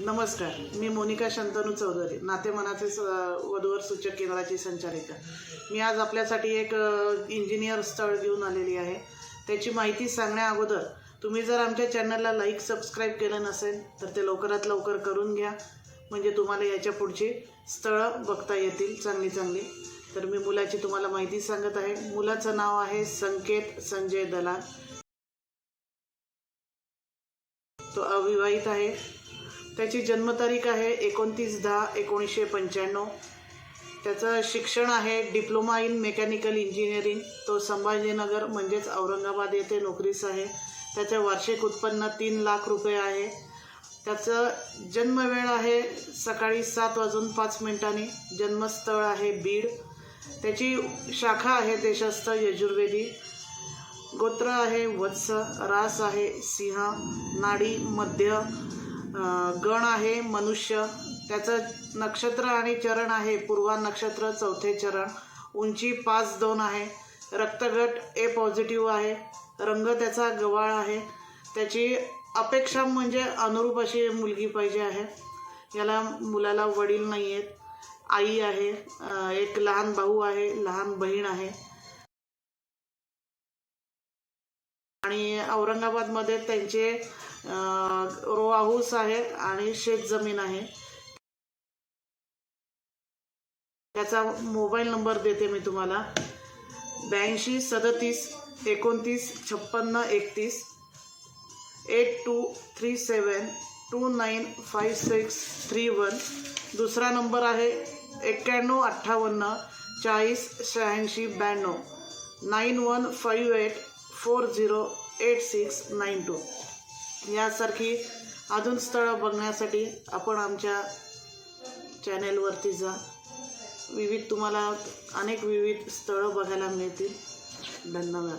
नमस्कार, मी मोनिका शंतनू चौधरी, नाते मनाचे वधूवर सूचक केंद्राची संचालिका। मी आज आपल्यासाठी एक इंजिनियर स्थळ घेऊन आलेली आहे। त्याची माहिती सांगण्या अगोदर तुम्ही जर आमच्या चॅनलला लाईक सबस्क्राईब केलं नसेल तर ते लवकरात लवकर करून घ्या, म्हणजे तुम्हाला याच्या पुढची स्थळं बघता येतील चांगली। तर मी मुलाची तुम्हाला माहिती सांगत आहे। मुलाचं नाव आहे संकेत संजय दलाल। तो अविवाहित आहे। त्याची जन्मतारीख आहे 29/10/1995। त्याचं शिक्षण आहे डिप्लोमा इन मेकॅनिकल इंजिनिअरिंग। तो संभाजीनगर म्हणजेच औरंगाबाद येथे नोकरीस आहे। त्याचे वार्षिक उत्पन्न 3 लाख रुपये आहे। त्याचं जन्मवेळ आहे सकाळी 7:05 जन्मस्थळ आहे बीड। त्याची शाखा आहे देशस्थ यजुर्वेदी। गोत्र आहे वत्स, रास आहे सिंह, नाडी मध्य, गण आहे मनुष्य। त्याचं नक्षत्र आणि चरण आहे पूर्वा नक्षत्र, चौथे चरण। उंची 5'2" आहे। रक्तगट ए पॉझिटिव्ह आहे। रंग त्याचा गव्हाळ आहे। त्याची अपेक्षा म्हणजे अनुरूप अशी मुलगी पाहिजे आहे। याला मुलाला वडील नाही आहेत, आई आहे, एक लहान भाऊ आहे, लहान बहीण आहे। आणि औरंगाबादमध्ये त्यांचे रो हाऊस आहे आणि शेत जमीन आहे। त्याचा मोबाईल नंबर देते मी तुम्हाला, 82 37 29 56 31, 8237 295631। दुसरा नंबर आहे 91 58 40 86 92, 9158 408692। यासारखी अजून स्थळं बघण्यासाठी आपण आमच्या चॅनेलवरती जा। तुम्हाला अनेक विविध स्थळं बघायला मिळतील। धन्यवाद।